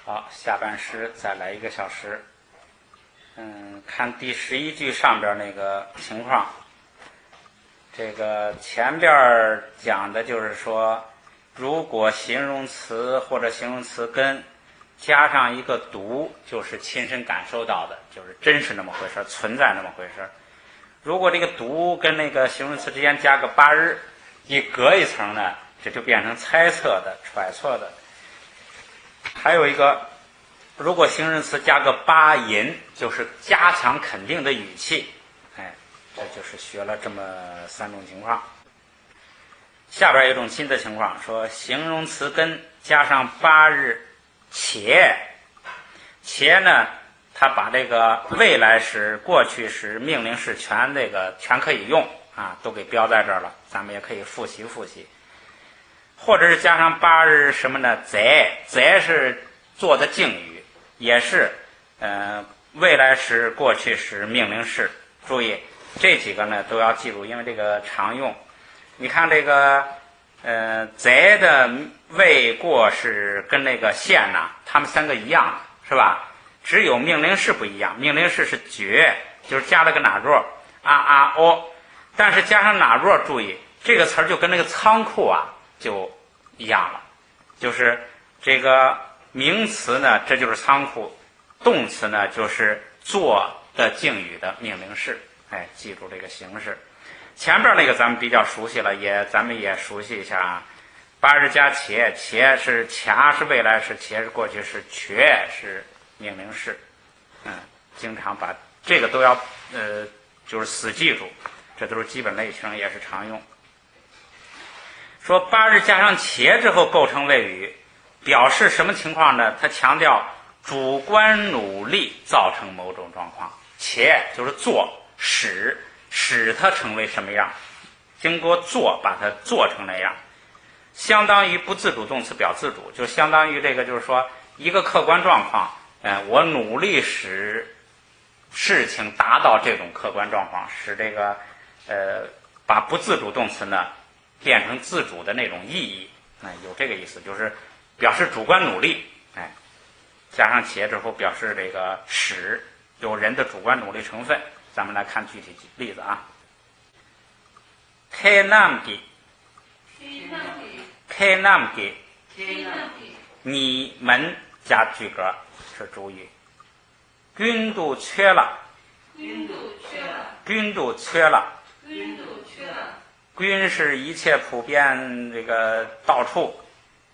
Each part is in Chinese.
好，下半诗再来1个小时。看第11句上边那个情况，这个前边讲的就是说，如果形容词或者形容词根加上一个读，就是亲身感受到的，就是真是那么回事，存在那么回事。如果这个读跟那个形容词之间加个八日，一隔一层呢，这就变成猜测的、揣测的。还有一个，如果形容词加个八引，就是加强肯定的语气。这就是学了这么3种情况。下边有一种新的情况，说形容词根加上八日且呢，它把这个未来时、过去时、命令式全可以用啊，都给标在这儿了，咱们也可以复习复习。或者是加上八日什么呢？在是做的敬语，也是未来时、过去时、命令式。注意这几个呢都要记住，因为这个常用。你看这个在的未过是跟那个现呐，他们3个一样，是吧？只有命令式不一样，命令式是绝，就是加了个哪弱但是加上哪弱，注意这个词儿就跟那个仓库啊就一样了，就是这个名词呢，这就是仓库；动词呢，就是做的敬语的命令式。记住这个形式。前边那个咱们比较熟悉了，咱们也熟悉一下啊。八日加且是恰是未来式，且是过去式，却是命令式。经常把这个都要就是死记住，这都是基本类型，也是常用。说八日加上且之后构成谓语，表示什么情况呢？他强调主观努力造成某种状况，且就是做使它成为什么样，经过做把它做成那样，相当于不自主动词表自主，就相当于这个就是说一个客观状况，我努力使事情达到这种客观状况，使这个把不自主动词呢变成自主的那种意义，有这个意思，就是表示主观努力，加上且之后表示这个使有人的主观努力成分。咱们来看具体例子啊。开南给你们加句格是主语。军都缺了军是一切普遍这个到处，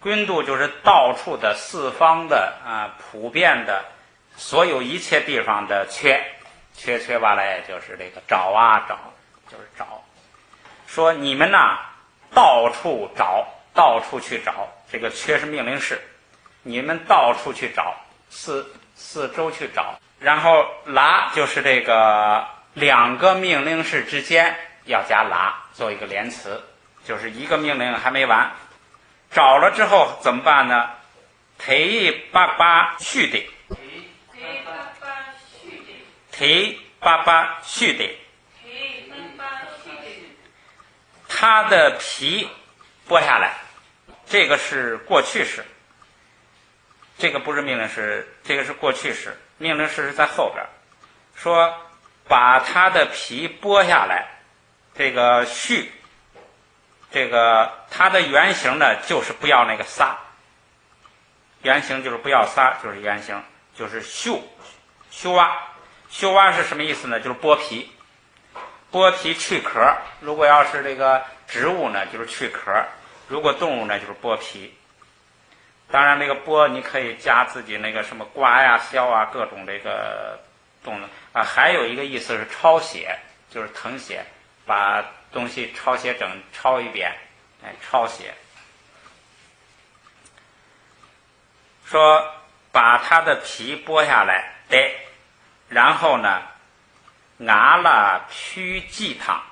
军都就是到处的四方的普遍的所有一切地方的缺吧来，就是这个找就是找。说你们呐到处去找，这个缺是命令式，你们到处去找，四周去找。然后拉就是这个2个命令式之间要加拉做一个连词，就是一个命令还没完，找了之后怎么办呢？提巴巴续的他的皮剥下来，这个是过去式，这个不是命令式，这个是过去式，命令式是在后边。说把他的皮剥下来，这个续，这个它的原型呢就是不要那个撒，原型就是不要撒，就是原型就是修蛙是什么意思呢？就是剥皮去壳。如果要是这个植物呢就是去壳，如果动物呢就是剥皮。当然这个剥你可以加自己那个什么刮呀削啊各种这个动作啊。还有一个意思是抄写，就是誊写，把东西抄写整抄一遍，抄写。说把它的皮剥下来，然后呢牙了披祭汤，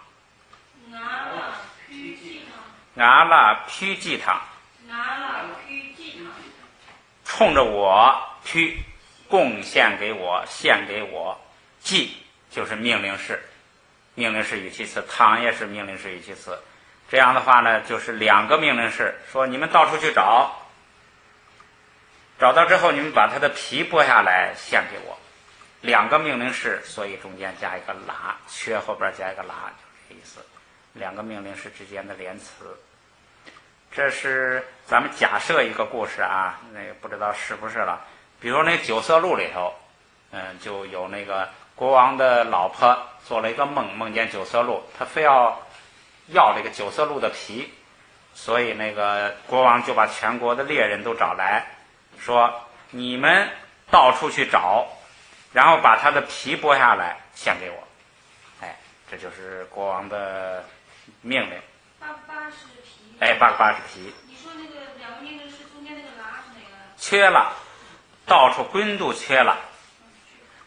冲着我披，贡献给我，献给我。祭就是命令式语气词，汤也是命令式语气词。这样的话呢就是2个命令式，说你们到处去找找到之后，你们把它的皮剥下来献给我。两个命令式，所以中间加一个拉，缺后边加一个拉，就是这个意思。两个命令式之间的连词。这是咱们假设一个故事啊，那个不知道是不是了。比如那九色鹿里头，就有那个国王的老婆做了一个梦，梦见九色鹿，他非要这个九色鹿的皮，所以那个国王就把全国的猎人都找来，说你们到处去找，然后把它的皮剥下来献给我。哎，这就是国王的命令。八是皮。哎，八是皮。你说那个两个命令是中间那个拉是哪个？缺了，到处滚度缺了。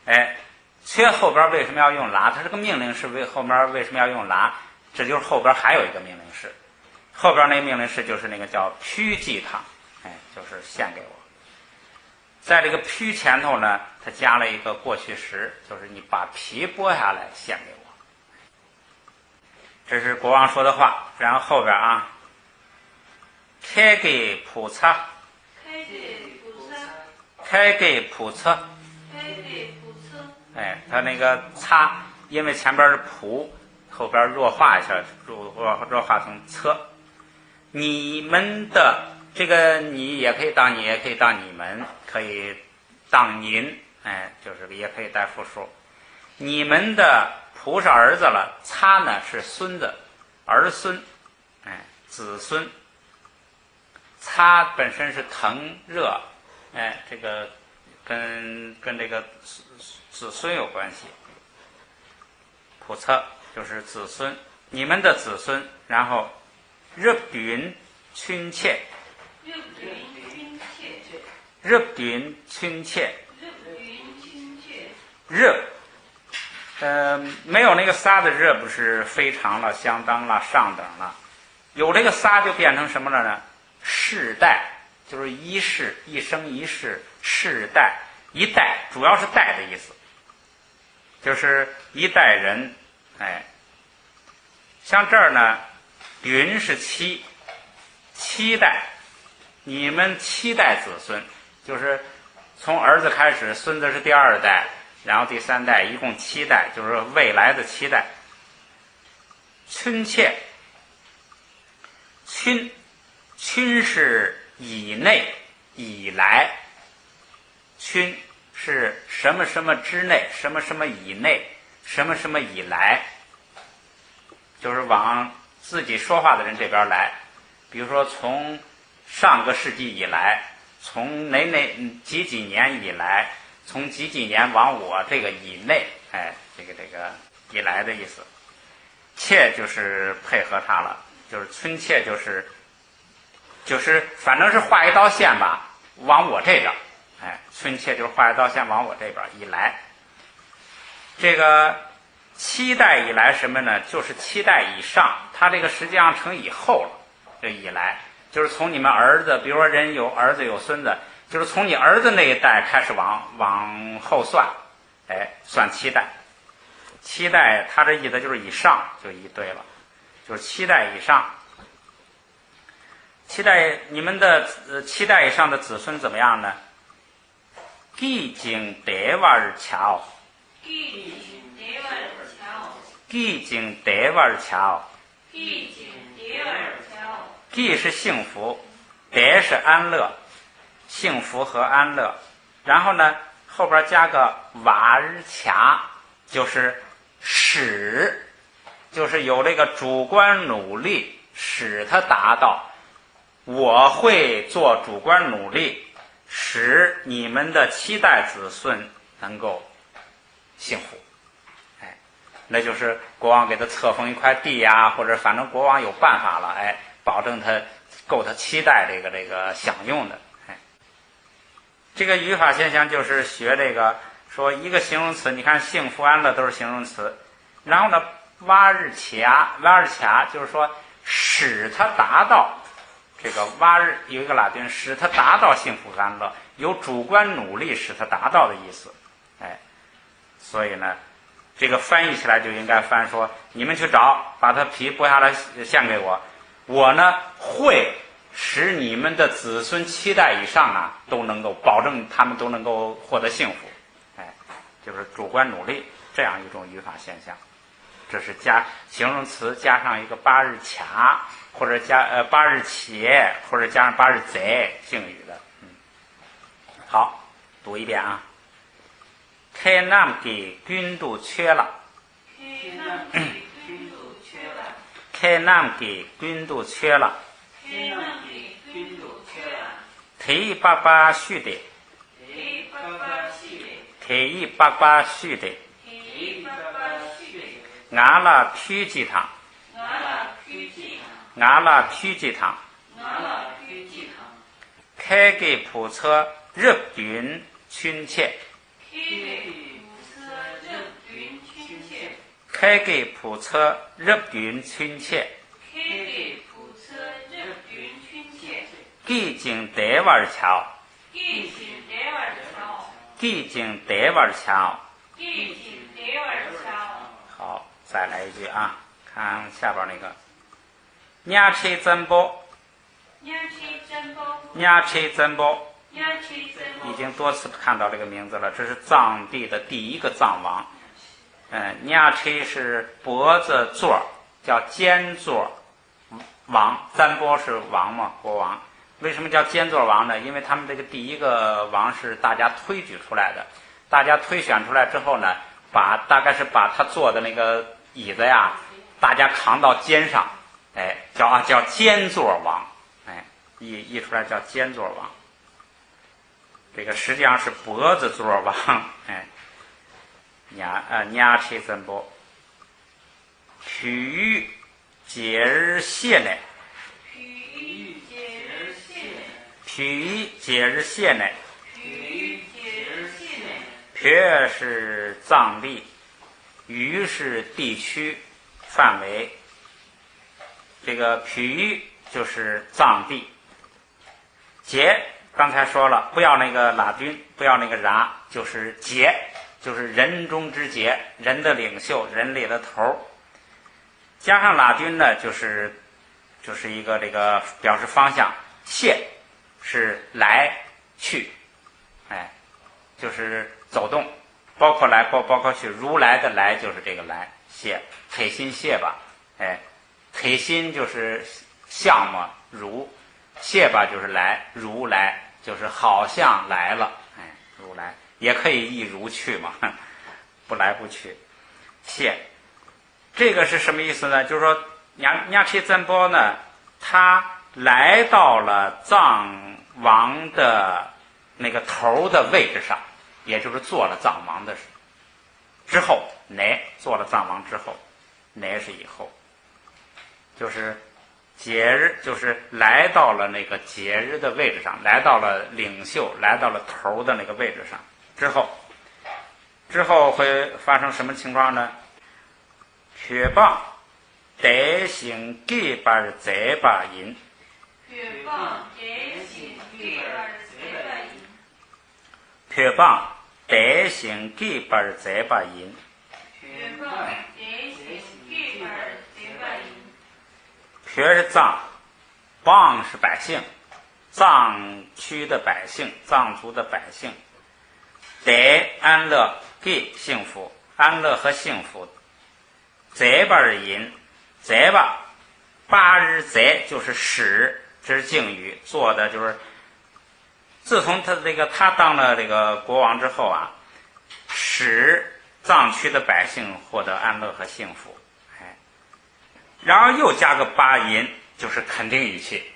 哎，缺后边为什么要用拉？它这个命令式后边为什么要用拉？这就是后边还有一个命令式，后边那个命令式就是那个叫披祭他，哎，就是献给我。在这个披前头呢，它加了一个过去时，就是你把皮剥下来献给我。这是国王说的话，然后后边啊，开给普测，开给普测，开给普测，开给普测。哎，它那个擦，因为前边是普，后边弱化一下，弱化成测。你们的这个你也可以当你，也可以当你们，可以当您，哎，就是也可以带复数。你们的仆是儿子了，擦呢是孙子，儿孙，哎，子孙。擦本身是疼热，哎，这个跟这个子孙有关系。普测就是子孙，你们的子孙，然后日允亲切，日允亲切，日允亲切，日允亲切。日，没有那个仨的日不是非常了、相当了、上等了，有这个仨就变成什么了呢？世代，就是一世，一生一世，世代，一代，主要是代的意思，就是一代人，哎，像这儿呢，允是七代，你们七代子孙，就是从儿子开始，孙子是第二代，然后第三代，一共七代，就是未来的七代。亲切，亲是以内以来，亲是什么什么之内，什么什么以内，什么什么以来，就是往自己说话的人这边来。比如说从上个世纪以来，从几年以来，从几年往我这个以内，哎，这个以来的意思。切就是配合他了，就是亲切就是反正是画一道线吧，往我这边，哎，亲切就是画一道线往我这边以来。这个七代以来什么呢？就是七代以上，它这个实际上成以后了。这以来就是从你们儿子，比如说人有儿子有孙子，就是从你儿子那一代开始往后算，哎，算七代。七代它这意思就是以上，就一对了，就是七代以上。你们的七代以上的子孙怎么样呢？既经得瓦桥，既经得瓦桥，既经得瓦桥，既经得瓦桥。既是幸福，得是安乐，幸福和安乐。然后呢，后边加个瓦日卡，就是使，就是有这个主观努力，使他达到。我会做主观努力，使你们的七代子孙能够幸福。哎，那就是国王给他册封一块地呀，或者反正国王有办法了，哎，保证他够他七代这个享用的。哎，这个语法现象就是学这个说一个形容词，你看幸福安乐都是形容词，然后呢瓦日卡就是说使他达到。这个瓦日有一个拉丁，使他达到幸福安乐，有主观努力使他达到的意思。哎，所以呢，这个翻译起来就应该翻说：你们去找，把他皮剥下来献给我，我呢会使你们的子孙7代以上啊，都能够保证他们都能够获得幸福。哎，就是主观努力这样一种语法现象。这是加形容词加上一个8日卡，或者加8日且，或者加上8日贼敬语的。好，读一遍啊。开南给军都缺了，开南给军都缺了，提爸爸续的，提爸爸续的，俺拉皮鸡汤，俺拉皮鸡汤，开给普车日军亲切。开给普车日军亲切，几经台湾桥，几经台湾桥。好，再来一句啊，看下边那个，伢车珍宝，伢车珍宝。已经多次看到这个名字了，这是藏地的第一个藏王。伢车是脖子座，叫尖座王，赞波是王嘛，国王。为什么叫尖座王呢？因为他们这个第一个王是大家推举出来的，大家推选出来之后呢，大概是把他坐的那个椅子呀，大家扛到肩上，哎，叫尖座王，哎，译出来叫尖座王。这个实际上是脖子座王，哎，伢车珍宝，体育节日谢呢，体育节日谢呢，撇是藏地，于是地区范围，这个体育就是藏地，节。刚才说了，不要那个拉军，不要那个然，就是节，就是人中之节，人的领袖，人类的头。加上拉军呢，就是一个这个表示方向。谢是来去，哎，就是走动，包括来，包括去。如来的来就是这个来，谢，开心谢吧，哎，开心就是像嘛，如，谢吧就是来，如来。就是好像来了，哎，如来也可以一如去嘛，不来不去。谢，这个是什么意思呢？就是说，伢车珍宝呢，他来到了藏王的那个头的位置上，也就是做了藏王的之后，做了藏王之后，是以后，就是节日，就是来到了那个节日的位置上，来到了领袖，来到了头的那个位置上之后会发生什么情况呢？确棒得行给班再把银，确棒得行给班再把银，学是藏，邦是百姓，藏区的百姓，藏族的百姓，得安乐给幸福，安乐和幸福。再把银，再把8日再就是使，这是敬语，做的就是自从他当了这个国王之后啊，使藏区的百姓获得安乐和幸福。然后又加个8银，就是肯定语气，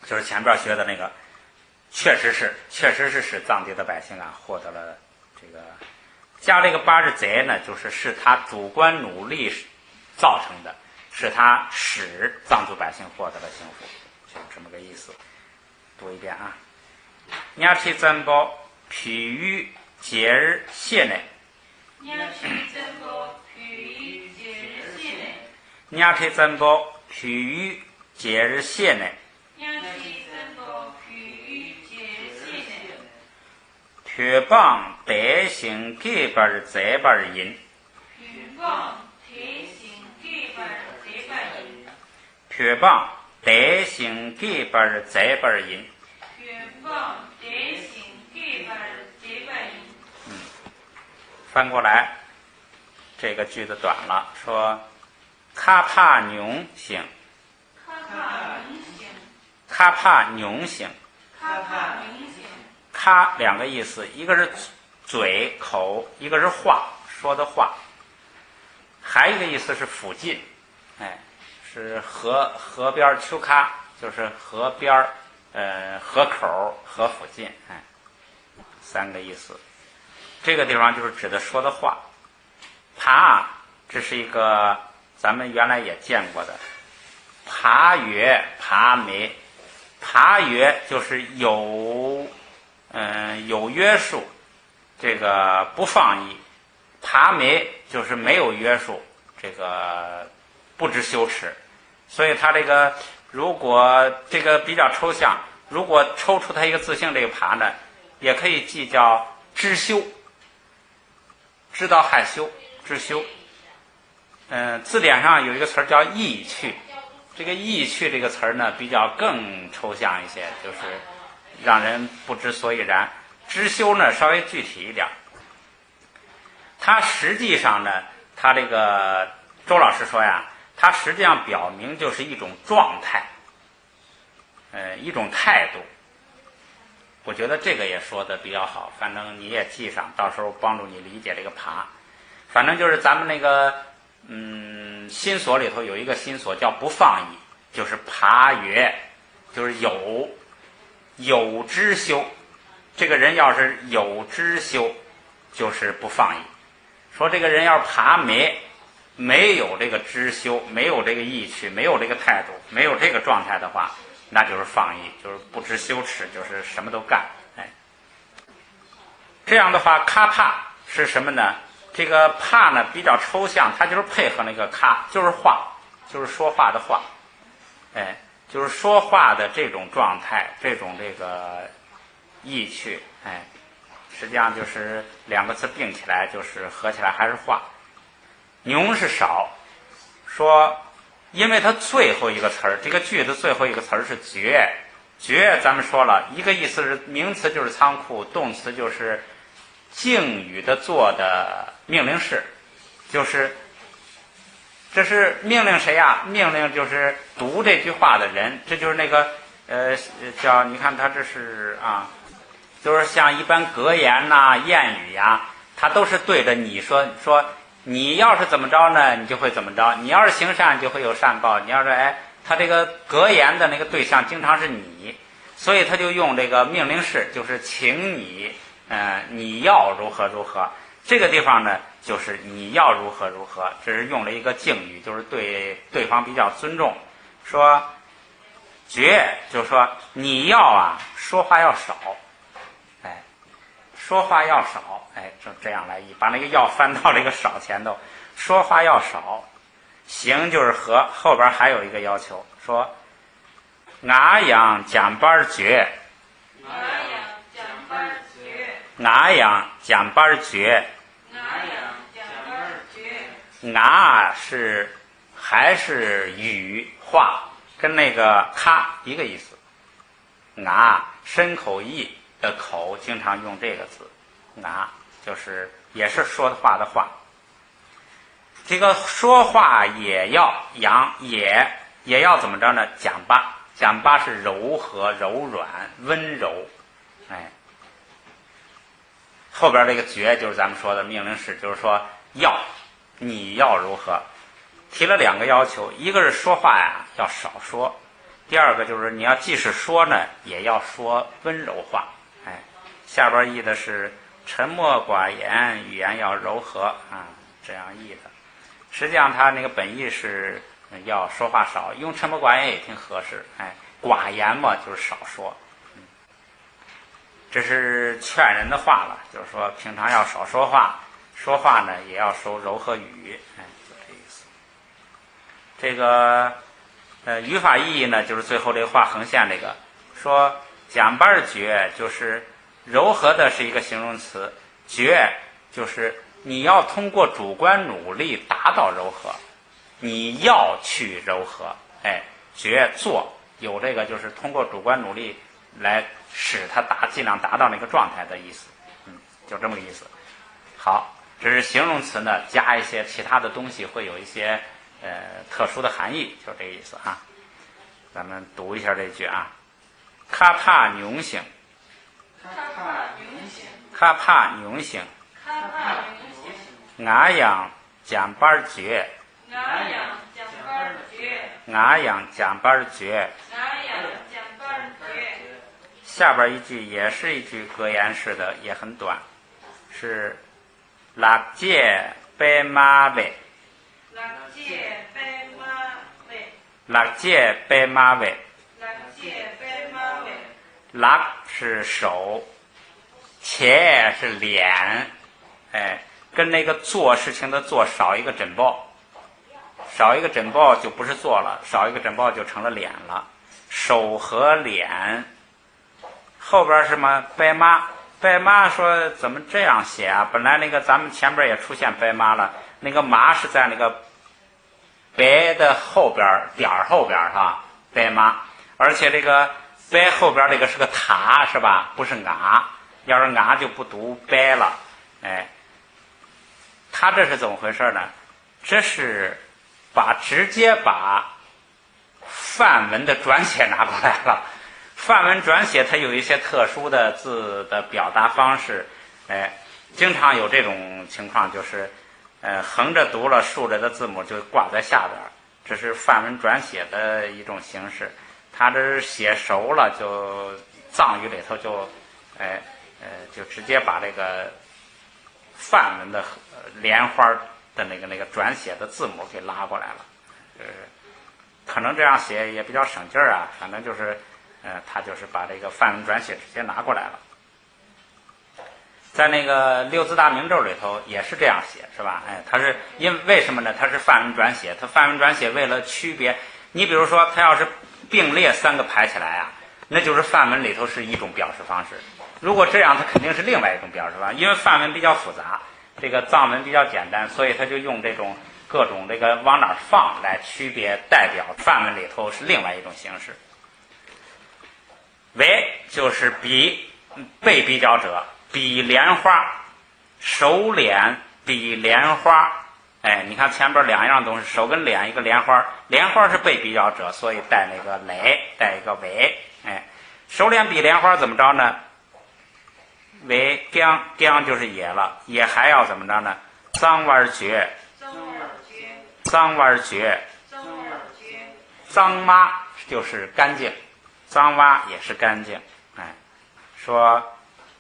就是前边学的那个，确实是使藏地的百姓啊获得了这个，加这个8日贼呢，是他主观努力造成的，是他使藏族百姓获得了幸福，就这么个意思。读一遍啊，伢去珍宝譬喻节日谢呢，伢去珍宝譬喻节日谢呢，伢去珍宝譬喻节日谢呢，伢去珍宝譬喻节日谢呢，确棒得行给班再把银，确棒得行给班再把银，确棒德行给本儿这本儿音。愿望德行给本儿这本音。翻过来，这个句子短了，说卡帕牛行，卡帕明行，卡帕牛行，卡帕明行。卡两个意思，一个是嘴口，一个是话说的话，还有一个意思是附近，是河边丘卡，就是河边河口河附近，三个意思。这个地方就是指的说的话。爬，这是一个咱们原来也见过的，爬约爬没，爬约就是有约束，这个不放逸；爬没就是没有约束，这个不知羞耻。所以它这个如果这个比较抽象，如果抽出它一个字性，这个爬呢，也可以记叫知羞，知道害羞，知羞。字典上有一个词儿叫意趣，这个意趣这个词儿呢比较更抽象一些，就是让人不知所以然。知羞呢稍微具体一点，它实际上呢，它这个周老师说呀，它实际上表明就是一种状态，一种态度。我觉得这个也说的比较好，反正你也记上，到时候帮助你理解这个爬。反正就是咱们那个心所里头有一个心所叫不放逸，就是爬约，就是有知羞。这个人要是有知羞，就是不放逸。说这个人要是爬没有这个知羞，没有这个意趣，没有这个态度，没有这个状态的话，那就是放逸，就是不知羞耻，就是什么都干。这样的话，咔帕是什么呢？这个帕呢比较抽象，它就是配合那个咔，就是话，就是说话的话，就是说话的这种状态，这种这个意趣，实际上就是两个词并起来，就是合起来还是话。牛是少，说因为它最后一个词儿，这个句子最后一个词儿是绝，绝咱们说了，一个意思是名词就是仓库，动词就是敬语的做的命令式，就是这是命令谁呀？命令就是读这句话的人，这就是那个叫你看他这是啊，就是像一般格言呐、谚语呀，它都是对着你说你要是怎么着呢，你就会怎么着；你要是行善，就会有善报。你要是他这个格言的那个对象经常是你，所以他就用这个命令式，就是请你，你要如何如何。这个地方呢，就是你要如何如何，这是用了一个敬语，就是对对方比较尊重。说绝，就是说你要说话要少，说话要少，这样来译，把那个要翻到这个少前头，说话要少。行就是和，后边还有一个要求，说牙痒讲班绝，牙痒讲班绝，牙痒讲班绝，牙痒讲班绝。牙是还是语话，跟那个咔一个意思。牙深口意的口经常用这个字，就是也是说的话的话。这个说话也要扬，也要怎么着呢？讲吧，讲吧是柔和、柔软、温柔，后边这个绝就是咱们说的命令式，就是说你要如何？提了两个要求，一个是说话要少说，第二个就是你要即使说呢，也要说温柔话。下边译的是沉默寡言，语言要柔和这样译的。实际上他那个本意是要说话少，用沉默寡言也挺合适。寡言嘛就是少说。这是劝人的话了，就是说平常要少说话，说话呢也要说柔和语，就这意思。这个语法意义呢，就是最后这个画横线这个，说讲班绝就是柔和的是一个形容词，绝就是你要通过主观努力达到柔和，你要去柔和，觉做，有这个就是通过主观努力来使它尽量达到那个状态的意思。就这么个意思。好，这是形容词呢，加一些其他的东西会有一些特殊的含义，就这个意思啊。咱们读一下这句啊，卡帕牛行，卡帕牛行，卡帕牛行，卡帕牛行，牙养讲班觉，牙养讲班觉，牙养讲班觉。牙养讲班觉。下边一句也是一句格言式的，也很短，是拉界白马尾，六界白马尾，拉界白马尾。六界白马尾，拉是手，切是脸，跟那个做事情的做少一个枕抱，少一个枕抱就不是做了，少一个枕抱就成了脸了。手和脸，后边是什么？白马，白马说怎么这样写啊？本来那个咱们前边也出现白马了，那个马是在那个白的后边点儿后边哈，白马，而且这个白后边这个是个塔是吧？不是牙，要是牙就不读白了，他这是怎么回事呢？这是直接把范文的转写拿过来了。范文转写它有一些特殊的字的表达方式，经常有这种情况，就是横着读了，竖着的字母就挂在下边，这是范文转写的一种形式。他这写熟了，就藏语里头就直接把这个范文的莲花的那个转写的字母给拉过来了，可能这样写也比较省劲儿啊。反正就是他就是把这个范文转写直接拿过来了。在那个六字大明咒里头也是这样写，是吧？它是为什么呢？它是范文转写，它范文转写为了区别。你比如说，它要是并列三个排起来啊，那就是范文里头是一种表示方式。如果这样，它肯定是另外一种表示方式。因为范文比较复杂，这个藏文比较简单，所以他就用这种各种这个往哪儿放来区别代表范文里头是另外一种形式。为就是被比较者，比莲花，手脸比莲花。你看前边两样东西，手跟脸，一个莲花，莲花是被比较者，所以带那个雷，带一个为。手脸比莲花怎么着呢？为将就是也了，也还要怎么着呢？脏玩绝，脏玩绝，脏妈就是干净，脏蛙也是干净。说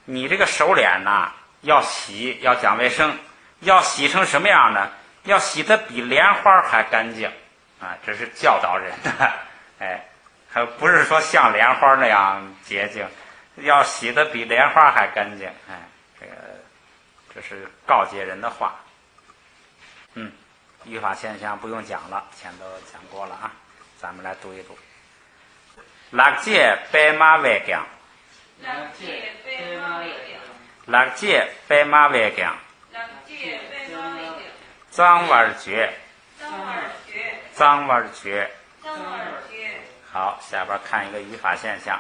你这个手脸呐，要洗，要讲卫生，要洗成什么样呢？要洗得比莲花还干净啊！这是教导人的，还不是说像莲花那样洁净，要洗得比莲花还干净。这是告诫人的话。语法现象不用讲了，前都讲过了啊，咱们来读一读。六界白马外讲，六界白马外讲，六界白马外讲，六界白马外讲，脏玩绝，脏玩绝，脏玩绝。脏玩绝。好，下边看一个语法现象。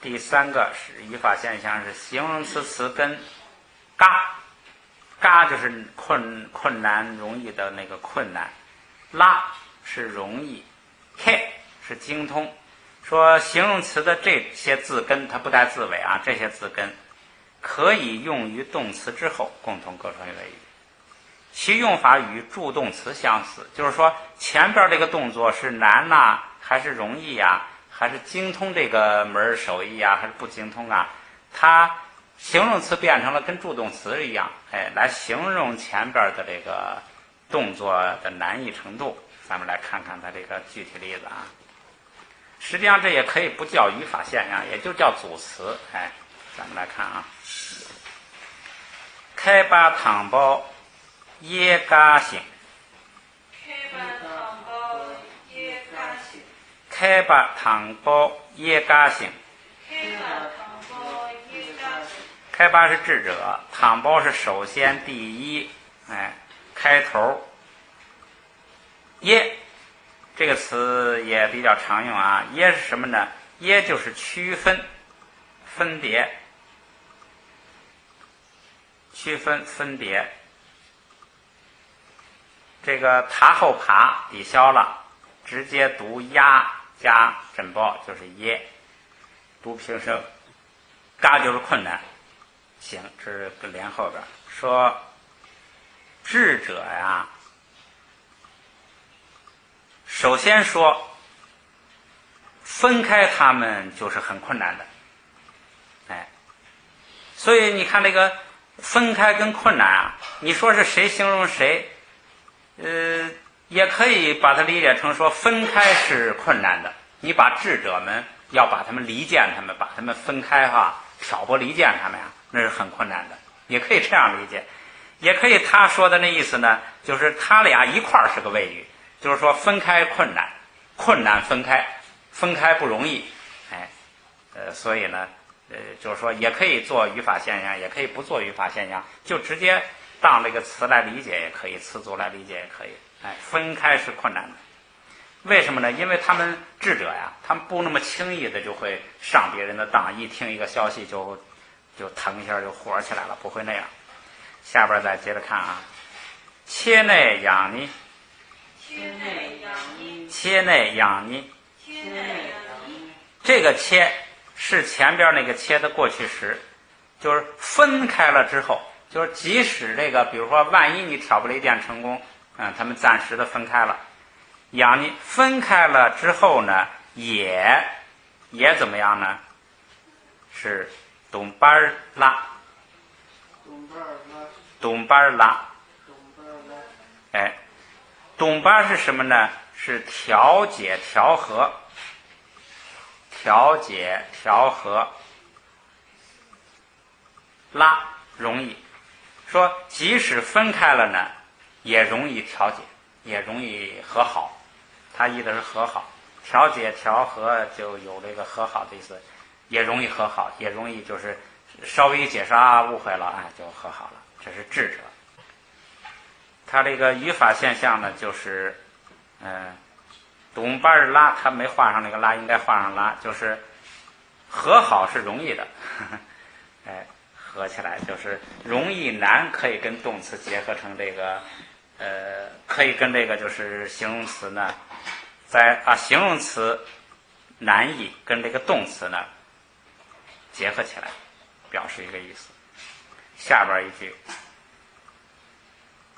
第三个是语法现象是形容词词根嘎，嘎就是困难容易的那个困难，拉是容易，开是精通。说形容词的这些字根它不带字尾啊，这些字根可以用于动词之后共同构成一个语，其用法与助动词相似，就是说前边这个动作是难呐，还是容易呀，还是精通这个门手艺啊，还是不精通啊，它形容词变成了跟助动词一样，来形容前边的这个动作的难易程度。咱们来看看它这个具体例子啊。实际上这也可以不叫语法现象，也就叫组词。咱们来看啊。开把糖包也嘎行，开把糖包也嘎行，开把糖包也嘎行。开把糖包也嘎行。开把是智者，糖包是首先第一，开头。这个词也比较常用啊。耶是什么呢？耶就是区分、分别、区分、分别。这个塔后爬抵消了，直接读呀加枕报就是耶，读平声，嘎就是困难。行，这是个连后边说智者呀，首先说分开他们就是很困难的，哎，所以你看这个分开跟困难啊，你说是谁形容谁，也可以把它理解成说分开是困难的，你把智者们要把他们离间他们，把他们分开挑拨离间他们呀，那是很困难的，也可以这样理解。也可以他说的那意思呢，就是他俩一块儿是个谓语，就是说分开困难，困难分开，分开不容易，哎，所以呢，就是说也可以做语法现象，也可以不做语法现象，就直接当这个词来理解也可以，词组来理解也可以。哎，分开是困难的，为什么呢？因为他们智者呀，他们不那么轻易的就会上别人的当，一听一个消息就腾一下就火起来了，不会那样。下边再接着看啊，切内养你，切内养你，切内养你，切内养你。这个切是前边那个切的过去时，就是分开了之后，就是即使这个比如说万一你挑拨离间成功，他们暂时的分开了，养你分开了之后呢，也怎么样呢？是东巴儿拉，东巴儿拉，哎，东巴是什么呢？是调解调和，调解调和，拉容易说，即使分开了呢，也容易调解，也容易和好。他意的是和好，调解调和就有这个和好的意思，也容易和好，也容易就是稍微解释误会了，哎，就和好了。这是智者。他这个语法现象呢，就是东巴儿拉，他没画上那个拉，应该画上拉，就是和好是容易的，哎，合起来就是容易难，可以跟动词结合成这个可以跟这个就是形容词呢，在形容词难易跟这个动词呢结合起来，表示一个意思。下边一句，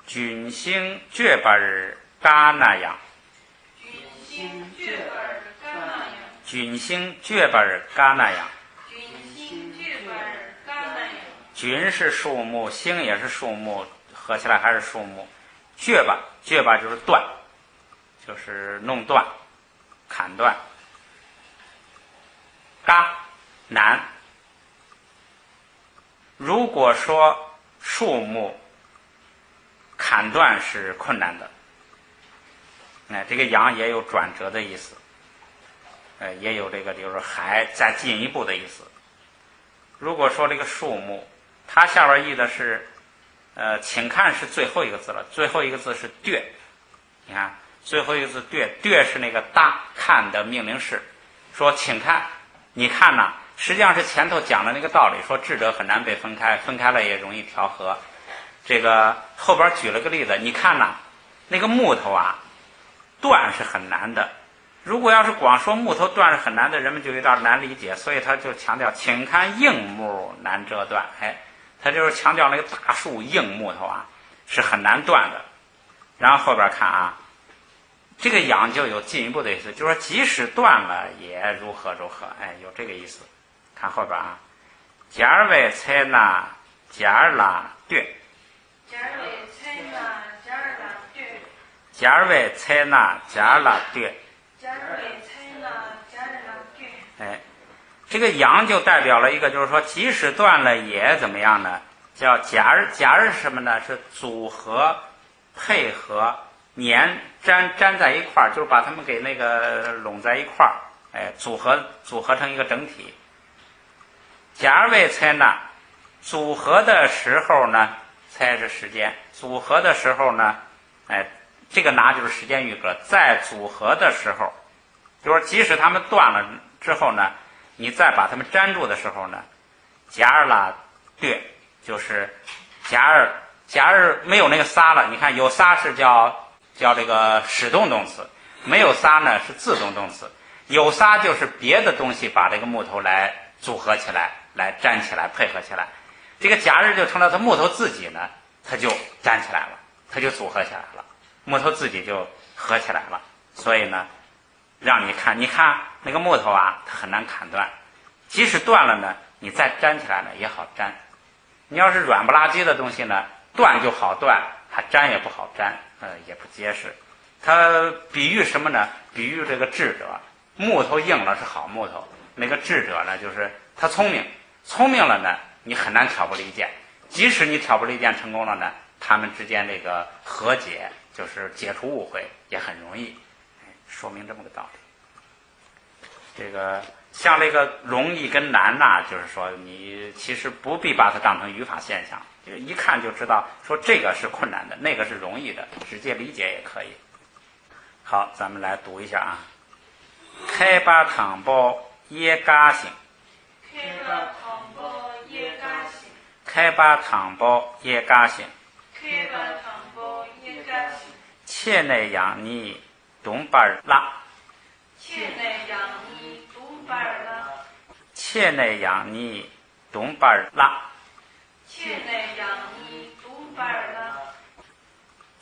君星绝巴儿嘎那样，君星绝巴儿嘎那样，君星绝巴儿嘎那样。君星绝巴儿嘎那样。君是树木，星也是树木，合起来还是树木。绝巴就是断，就是弄断、砍断。嘎难。如果说树木砍断是困难的，这个阳也有转折的意思，也有这个就是还再进一步的意思。如果说这个树木，它下边译的是请看是最后一个字了，最后一个字是对，你看最后一个字对是那个大看的命令式，说请看，你看呐，实际上是前头讲的那个道理，说智者很难被分开，分开了也容易调和。这个后边举了个例子，你看呐，那个木头断是很难的，如果要是光说木头断是很难的，人们就有点难理解，所以他就强调请看硬木难折断，他就是强调那个大树硬木头是很难断的。然后后边看这个养就有进一步的意思，就是说即使断了也如何如何，有这个意思。看后边假儿为采纳假儿拉对，假儿为采纳假儿拉对，假儿为采纳假儿拉对，假儿为采纳假儿拉对。这个养就代表了一个，就是说即使断了也怎么样呢？叫假儿，假儿是什么呢？是组合、配合、粘在一块儿，就是把它们给那个拢在一块儿，组合成一个整体。假儿为采纳，组合的时候呢，猜是时间；组合的时候呢，这个拿就是时间预格，在组合的时候，就是即使它们断了之后呢，你再把它们粘住的时候呢，夹儿啦对，就是夹儿没有那个撒了，你看有撒是叫这个使动动词，没有撒呢是自动动词，有撒就是别的东西把这个木头来组合起来，来粘起来，配合起来，这个夹儿就成了它木头自己呢，它就粘起来了，它就组合起来了，木头自己就合起来了。所以呢，让你看那个木头啊，它很难砍断，即使断了呢，你再粘起来呢也好粘。你要是软不拉几的东西呢，断就好断，它粘也不好粘，也不结实。它比喻什么呢？比喻这个智者，木头硬了是好木头，那个智者呢，就是他聪明了呢，你很难挑拨离间。即使你挑拨离间成功了呢，他们之间这个和解，就是解除误会，也很容易。说明这么个道理。这个像这个容易跟难呐，就是说你其实不必把它当成语法现象，就一看就知道说这个是困难的，那个是容易的，直接理解也可以。好，咱们来读一下啊。开把汤包也嘎性，开把汤包也嘎性，开把汤包也嘎性，开把汤包也嘎性，切内养你东巴儿拉，切内养你东巴儿拉，切内养你东巴儿拉，切内养你东巴儿拉，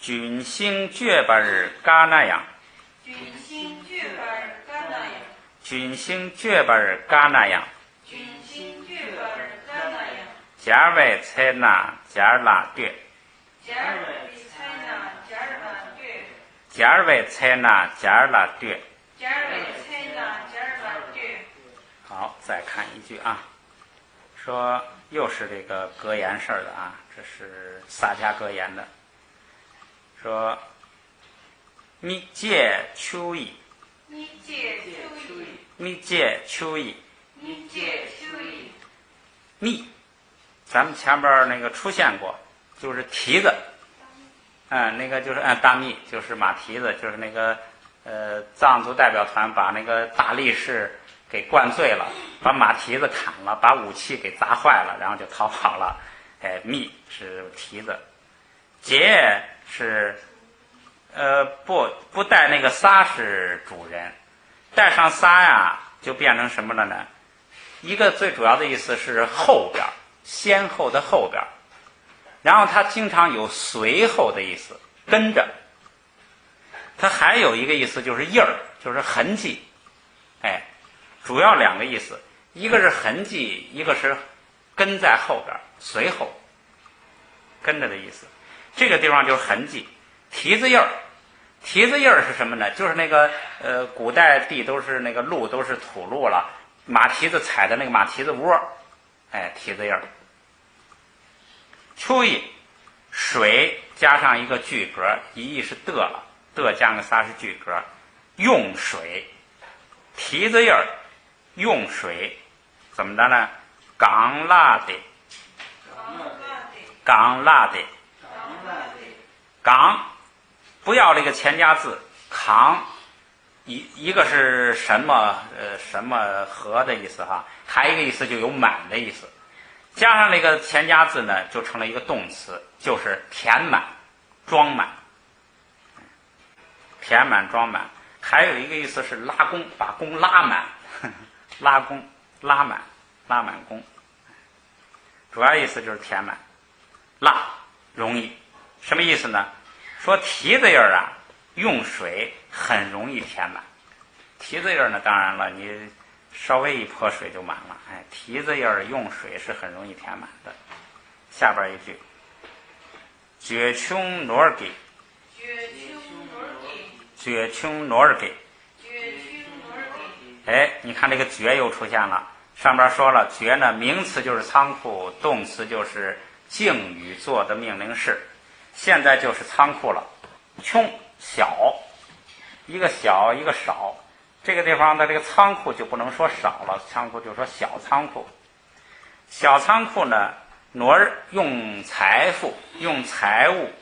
军星绝巴儿嘎那样，军星绝巴儿嘎那样，军星绝巴儿嘎那样，军星绝巴儿嘎那样，家外采纳家拉对，家儿为采纳家儿拉对，家外采纳家拉对。家儿为采纳家儿拉对。好，再看一句啊，说又是这个格言事儿的啊，这是洒家格言的，说密借秋意，密借秋意，密借秋意，密借秋意，密，咱们前边那个出现过，就是蹄子，那个就是大密，就是马蹄子，就是那个藏族代表团把那个大力士给灌醉了，把马蹄子砍了，把武器给砸坏了，然后就逃跑了。密是蹄子，节是不带那个撒是主人，带上撒呀就变成什么了呢？一个最主要的意思是后边，先后的后边，然后它经常有随后的意思，跟着。它还有一个意思就是印儿，就是痕迹。主要两个意思，一个是痕迹，一个是跟在后边，随后跟着的意思。这个地方就是痕迹，蹄子印儿。蹄子印儿是什么呢？就是那个古代地都是那个路都是土路了，马蹄子踩的那个马蹄子窝，蹄子印儿。秋意，水加上一个句格，一意是的了，的加个仨是句格，用水，蹄子印儿，用水，怎么着呢？港辣的，港辣的，港，不要这个前加字，扛，一个是什么什么和的意思哈，还有一个意思就有满的意思，加上这个前加字呢，就成了一个动词，就是填满、装满。填满、装满，还有一个意思是拉弓，把弓拉满，拉弓、拉满、拉满弓。主要意思就是填满，拉容易，什么意思呢？说蹄子印儿啊，用水很容易填满。蹄子印儿呢，当然了，你稍微一泼水就满了。蹄子印儿用水是很容易填满的。下边一句，绝穷挪儿给，绝穷挪儿给，你看这个绝又出现了。上边说了，绝呢名词就是仓库，动词就是敬语做的命令式，现在就是仓库了。穷小，一个小一个少，这个地方的这个仓库就不能说少了，仓库就说小仓库。小仓库呢，挪儿用财富，用财物，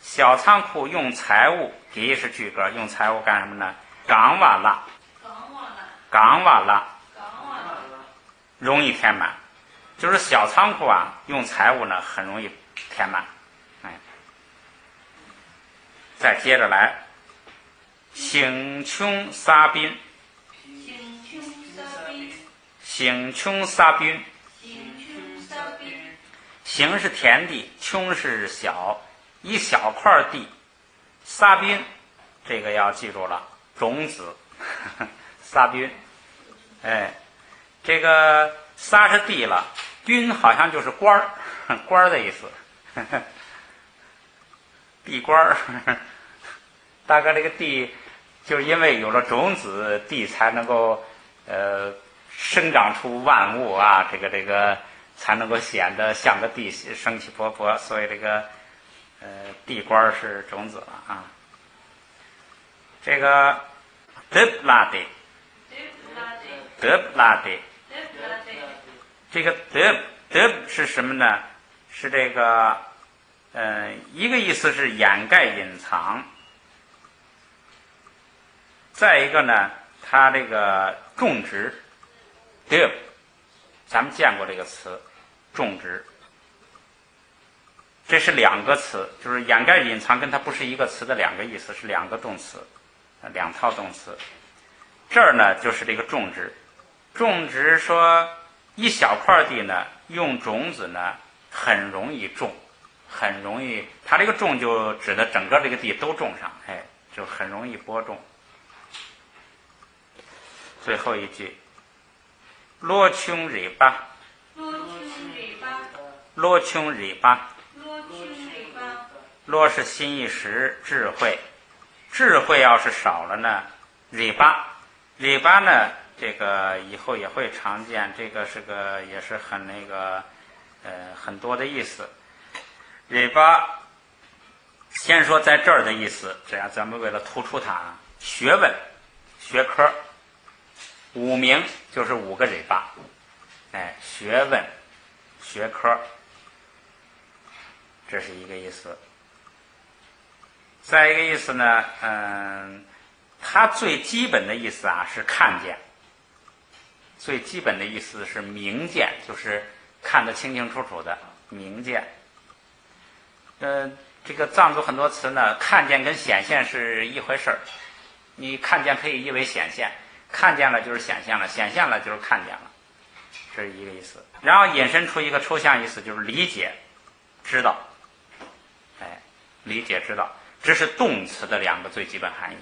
小仓库用财物，第一是句格，用财物干什么呢？港瓦拉，港瓦拉，容易填满，就是小仓库啊，用财物呢很容易填满。再接着来，行穷沙宾，行穷沙宾，行是田地，穷是小，一小块地，沙宾这个要记住了，种子，沙宾，这个沙是地了，宾好像就是官儿，官儿的意思，地官儿，大概这个地就是因为有了种子，地才能够生长出万物啊，这个才能够显得像个地，生气勃勃，所以这个地官是种子了啊。这个德布拉德，德布拉德，这个德是什么呢？是这个一个意思是掩盖隐藏，再一个呢，它这个种植，德，咱们见过这个词，种植。这是两个词，就是掩盖隐藏跟它不是一个词的两个意思，是两个动词，两套动词。这儿呢就是这个种植，种植说一小块地呢，用种子呢很容易种，很容易，它这个种就指的整个这个地都种上，就很容易播种。最后一句，罗琼里巴，罗琼里巴，罗是心一时，智慧，智慧要是少了呢，里巴呢，这个以后也会常见，这个是个也是很那个很多的意思。里巴先说在这儿的意思，这样咱们为了突出它啊，学问、学科，五名就是五个里巴，学问、学科，这是一个意思。再一个意思呢，它最基本的意思啊是看见，最基本的意思是明见，就是看得清清楚楚的明见。这个藏族很多词呢，看见跟显现是一回事儿。你看见可以译为显现，看见了就是显现了，显现了就是看见了，这是一个意思。然后引申出一个抽象意思，就是理解、知道。理解、知道，这是动词的两个最基本含义。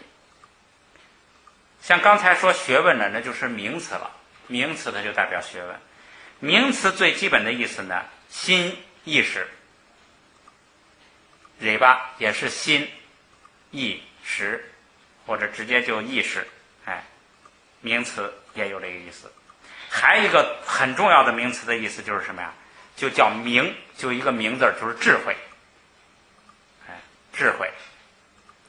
像刚才说学问呢，那就是名词了，名词它就代表学问。名词最基本的意思呢，心意识，尾巴也是心意识，或者直接就意识，名词也有这个意思。还有一个很重要的名词的意思就是什么呀？就叫明，就一个明字，就是智慧。智慧，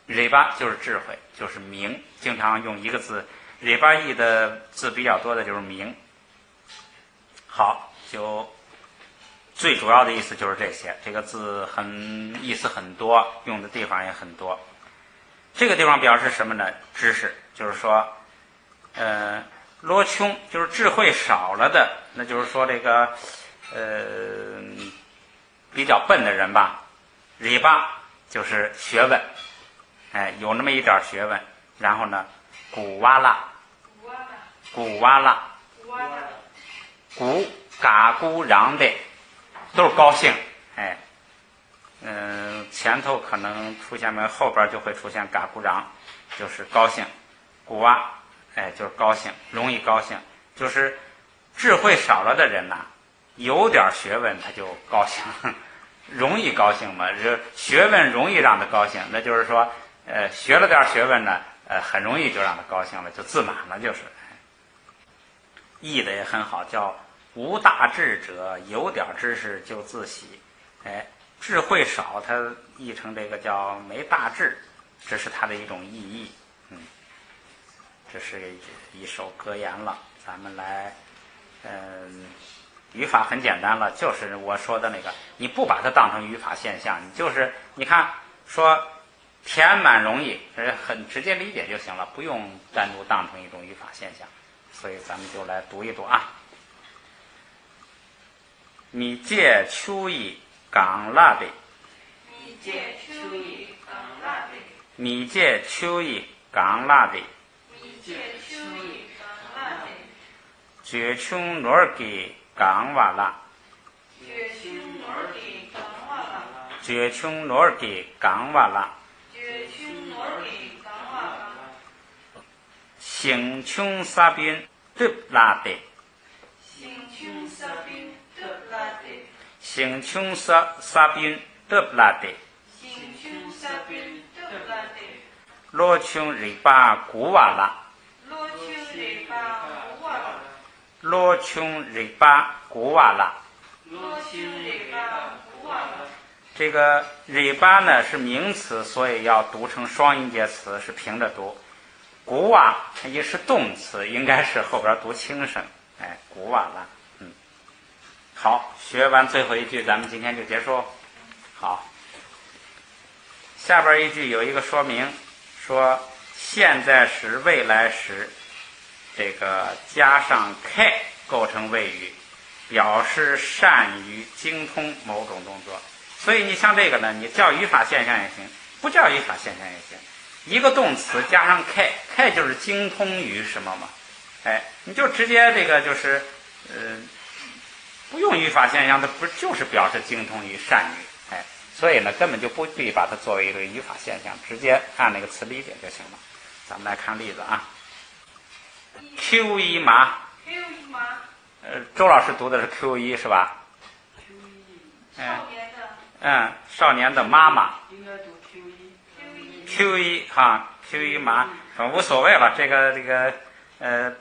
尾巴就是智慧，就是明，经常用一个字，尾巴译的字比较多的就是明。好，就最主要的意思就是这些，这个字意思很多，用的地方也很多。这个地方表示什么呢？知识，就是说罗穷就是智慧少了的，那就是说这个比较笨的人吧。尾巴就是学问，有那么一点学问。然后呢，古哇啦，古哇啦，古嘎咕嚷的，都是高兴，前头可能出现没，后边就会出现嘎咕嚷，就是高兴。古哇，就是高兴，容易高兴，就是智慧少了的人呐，有点学问他就高兴。容易高兴嘛，学问容易让他高兴，那就是说，学了点学问呢，很容易就让他高兴了，就自满了，就是。译的也很好，叫无大智者，有点知识就自喜。智慧少，它译成这个叫没大智，这是它的一种意义。这是一首格言了，咱们来，语法很简单了，就是我说的那个，你不把它当成语法现象，你就是你看说田蛮容易，很直接理解就行了，不用单独当成一种语法现象。所以咱们就来读一读啊。米芥秋意港辣的，米芥秋意港辣的，米芥秋意港辣的，米芥秋意港辣的，绝穷罗尔给港瓦拉，绝穷罗尔给港瓦拉，绝穷罗尔给港瓦拉，绝穷罗尔给港瓦拉，行穷沙宾德拉的，行穷沙宾德拉的，行穷沙宾德拉的，行穷沙宾德拉的，罗穷日巴古瓦拉，罗秋日巴古瓦拉，罗穷日巴古瓦拉。罗秋日巴古瓦拉。这个日巴呢是名词，所以要读成双音节词，是平着读。古瓦也是动词，应该是后边读轻声。哎，古瓦拉。好，学完最后一句，咱们今天就结束。好，下边一句有一个说明，说现在时、未来时，这个加上 k 构成谓语，表示善于精通某种动作。所以你像这个呢，你叫语法现象也行，不叫语法现象也行。一个动词加上 k 就是精通于什么嘛？哎，你就直接这个就是不用语法现象，它不就是表示精通于善于？哎，所以呢，根本就不必把它作为一个语法现象，直接按那个词理解就行了。咱们来看例子啊。Q 一麻， Q 一麻，周老师读的是 Q 一是吧？少年的，少年的妈妈。应该读 Q 一。Q 一哈 ，Q 一麻，无所谓了。这个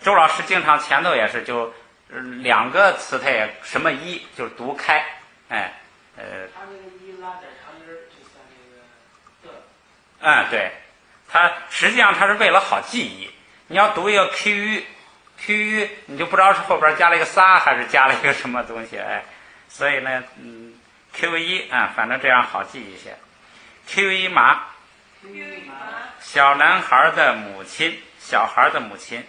周老师经常前头也是就两个词态什么一就是读开，哎，他那个一拉点长音儿，就像那个的。对，它实际上它是为了好记忆。你要读一个 Q 你就不知道是后边加了一个撒还是加了一个什么东西，哎，所以呢，Q 一反正这样好记一些。Q 一麻， Q 一麻，小男孩的母亲，小孩的母亲，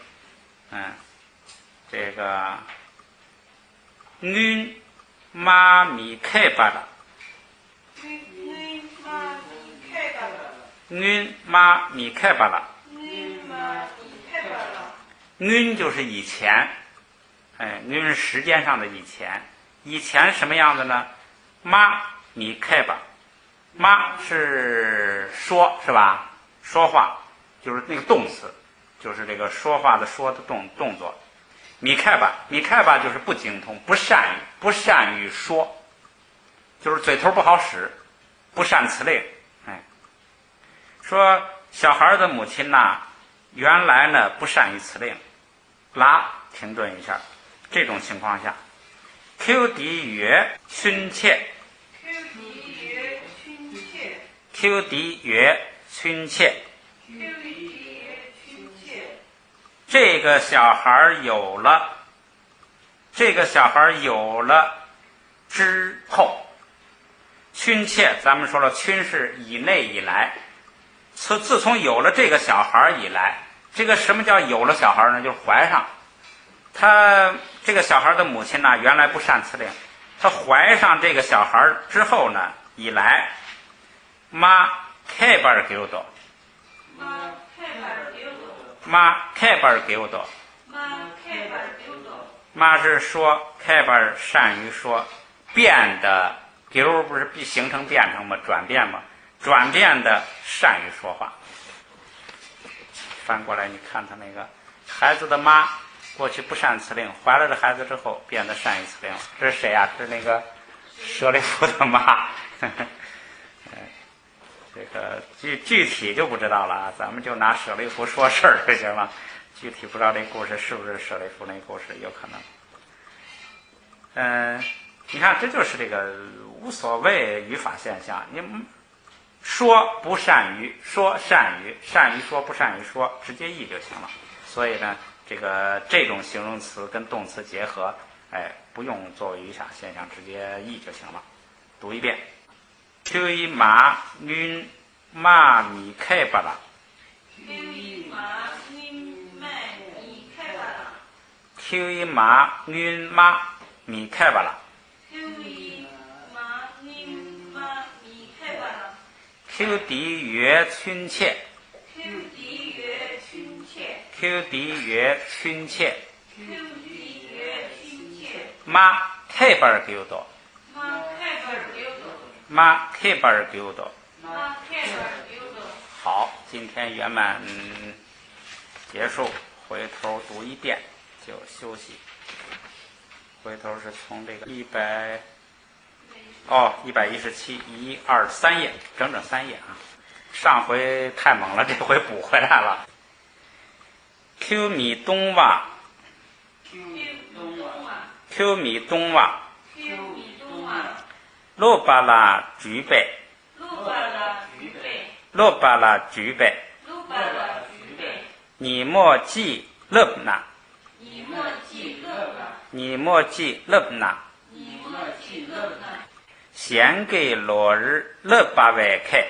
这个囡妈咪开巴了，囡妈咪开巴了，囡妈咪开巴了，囡妈咪开巴了，囡就是以前，囡是时间上的以前，以前什么样子呢？妈咪开巴，妈是说，是吧？说话就是那个动词，就是这个说话的说的动作。米开巴就是不精通，不善于说，就是嘴头不好使，不善辞令。说小孩的母亲呐，原来呢不善于辞令。拉停顿一下，这种情况下 ，Q 敌曰亲切 ，Q 敌曰亲切 ，Q 敌曰亲切。 ，Q 敌曰亲切。这个小孩有了之后，亲切，咱们说了，亲是以内以来，自从有了这个小孩以来，这个什么叫有了小孩呢？就是怀上。他这个小孩的母亲呢，原来不善辞令，他怀上这个小孩之后呢，以来，妈开巴儿给我多，妈开巴儿给我，妈开巴儿给我多。妈开巴儿给我，妈是说，开巴儿善于说，变的丢不是形成变成吗？转变吗？转变的善于说话。翻过来，你看他那个孩子的妈，过去不善辞令，怀了这孩子之后变得善于辞令。这是谁呀？这是那个舍利弗的妈。这个具体就不知道了啊，咱们就拿舍利弗说事儿就行了。具体不知道这故事是不是舍利弗那故事，有可能。你看，这就是这个无所谓语法现象。你说不善于说，善于说不善于说，直接译就行了。所以呢，这种形容词跟动词结合，不用作为语法现象，直接译就行了。读一遍。Q 一麻囡马米开巴拉 Q1 马运麦米开巴拉 Q1 马运马米开巴拉 Q1 马运马米开巴拉 Q 底月春切 Q1 月春切 Q 底月春切 Q1 月春切马开巴尔给多马开巴尔丢多马开巴尔给多。马开巴尔丢多。好，今天圆满结束，回头读一遍就休息。回头是从这个117、1、2、3页，整整3页啊。上回太猛了，这回补回来了。Q 米东瓦 Q 东瓦 ，Q 米东瓦， Q 米东瓦罗巴拉举北，路巴拉举北罗巴拉举北，路巴拉举北你莫记勒那，你莫记勒那你莫记勒那。你莫记勒那献给落日勒巴维开，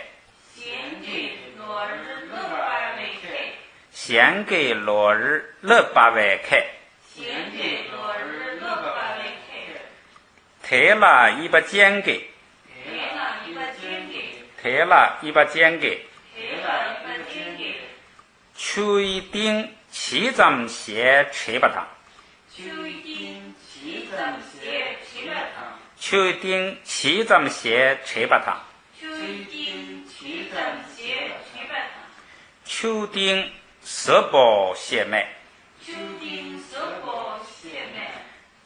献给落日勒巴维开献给落日勒巴维开，献给落日勒巴维开抬了一把肩给，抬了一把肩给抬了一把肩给，抬了一把肩给秋一丁七丈鞋吹巴汤，秋丁七丈鞋七巴汤秋一丁七丈鞋吹巴汤，秋丁七丈鞋七巴汤秋丁色宝血脉，秋丁色宝血脉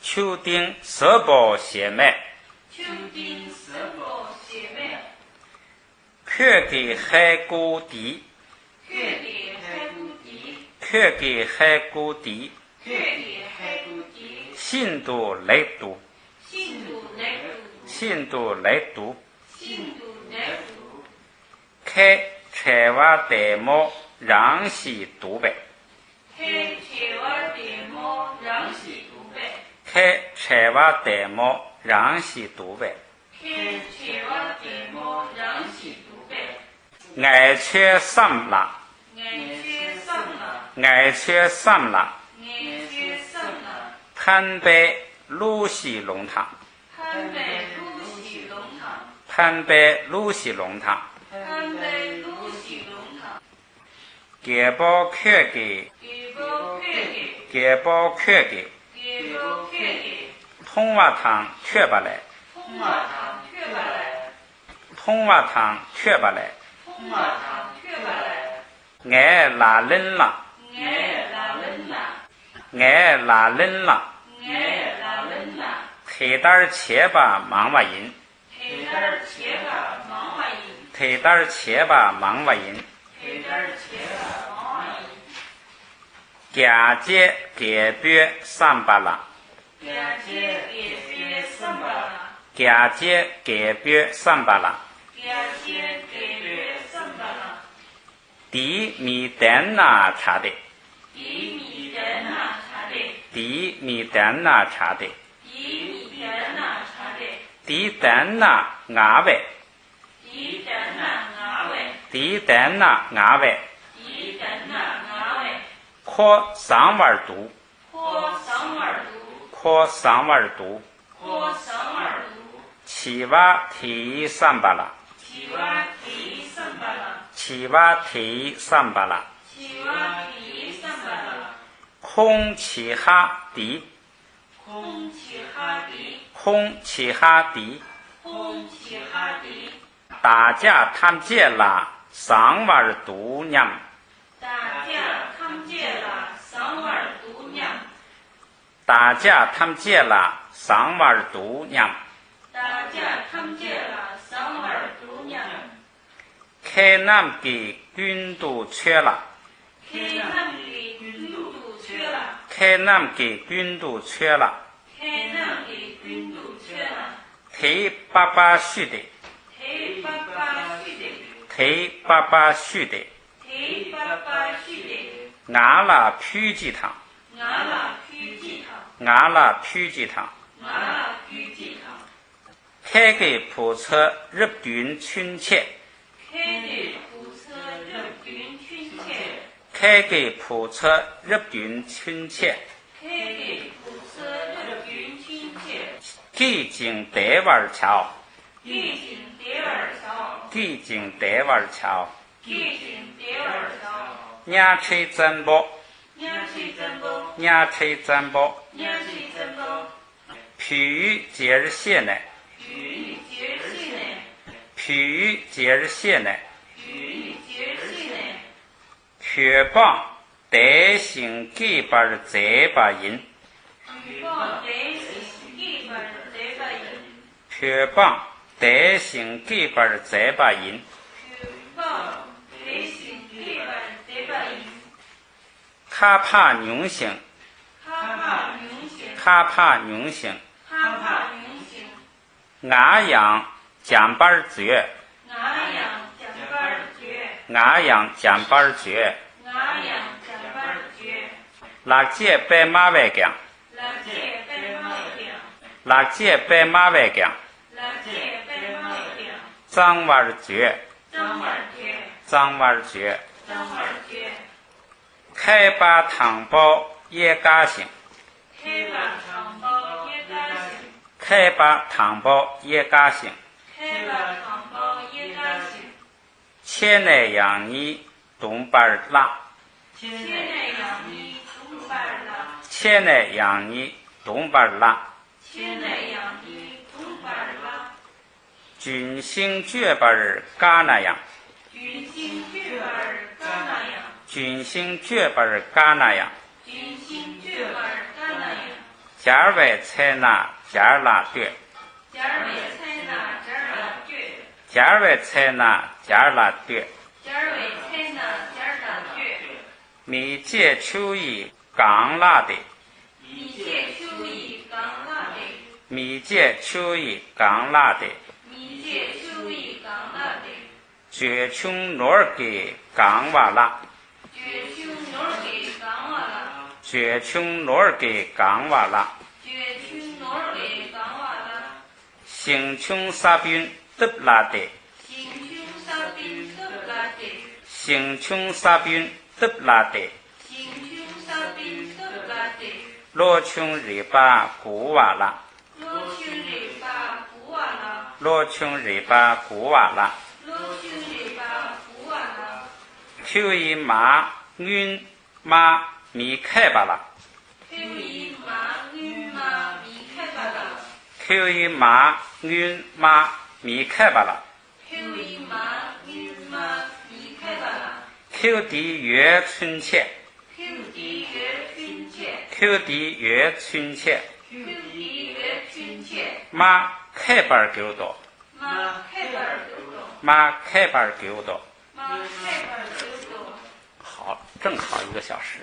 秋丁色宝血脉，秋丁色宝血脉却给海沟底，却给海谷底却给海沟底，却给海谷底信度来读，信度来读信度来读。信度来读开柴瓦代毛让西独北，开柴瓦代毛让西独北开柴瓦代毛让西独北，开柴瓦代毛让西独北爱却三拉，爱却桑拉爱却三拉，爱却桑拉潘白鲁西龙堂，潘白鲁西龙堂潘白鲁西龙堂，潘白鲁西龙堂给包开给，给包开给给包开给，给包开给通瓦堂却不来，通瓦堂却不来通瓦堂却不来，通瓦堂却不来爱拉人啦，爱拉人啦爱拉人啦，爱拉人啦黑胆切吧忙瓦银，黑胆儿切吧忙瓦银黑胆切吧忙瓦银。黑胆儿切吧忙瓦银假借改变三巴拉，假借给别桑巴拉假借改变三巴拉，假借给别桑巴拉地米丹那查的，一米丹那查的地米丹那查的，一米丹那查的地丹那牙位，一丹那牙位地丹那牙位，一丹那牙位扩三碗毒，扩桑瓦毒扩三碗毒，扩桑瓦毒七瓦提三巴拉，七瓦提桑巴拉七瓦提三巴拉，七瓦提桑巴拉空气哈地，空气哈地空气哈地，空气哈地大家tham借了三碗毒娘，大家看见了桑瓦毒娘大家tham借了三碗毒娘，大家看见了桑瓦毒娘开南给军都缺了，开南给军都缺了开南给军都缺了，开南给军都缺了忒爸爸续的，忒爸爸续的忒爸爸续的，忒爸爸续的俺拉皮鸡汤，俺拉皮鸡汤俺拉皮鸡汤，俺拉皮鸡汤开给普测入军亲切，开的开给普测入云亲切，开给普测入云亲切，地景德瓦桥，地景德瓦桥，地景德瓦桥，地景德瓦桥，伢吹真波，伢吹真波，伢吹真波，伢吹真波，譬喻节日谢呢，譬喻节日谢呢，譬喻节日谢呢，譬喻节日谢呢，确棒德行几把这把音，举报德行几把这把音，确棒德行几把这把音，举报德行几把这把音，卡帕牛行，卡帕牛行，卡帕牛行，卡帕牛行，牙羊讲板绝，牙羊讲板绝，牙羊讲板绝，牙羊讲板绝，辣姐白马外讲，辣姐白马讲，辣姐白马外讲，辣姐白马讲，张瓦绝，张碗绝，张瓦绝，张碗绝，开把糖包也嘎行，开把糖包也高兴，开把糖包也嘎行，开把糖包也高兴，切内养你东板拉，现在养你东板了，切内养你东板拉，现在养你东板了，军星绝板嘎那样，军心绝板干那样，军星绝板嘎那样，军心绝板干那样，家外采纳家拉对，家儿为采纳家儿拉绝，家外采纳家拉对，家儿为采纳家儿拉绝，米借秋意刚拉的，米借秋意刚拉的，米借秋意刚拉的，米借秋意刚拉的，绝穷诺儿给刚瓦拉，绝秋诺儿给刚瓦拉，绝穷诺儿给刚瓦拉，绝秋诺儿给刚瓦拉，行穷沙宾得拉的，行穷沙宾得拉的，行穷沙宾得拉的，行穷沙宾得拉的，罗穷日巴古瓦拉，罗秋日巴古瓦拉，罗穷日巴古瓦拉，罗秋日巴古瓦拉，秋一马云马米开巴拉，秋一马云马米开巴拉，秋一马云马米开巴拉，秋一马云马米开巴拉，秋地月春切，秋地月春切，秋地月春切，秋地月春切，马开巴儿狗多，马开巴儿狗多，马开巴儿狗多，马开巴儿狗多。好，正好1个小时。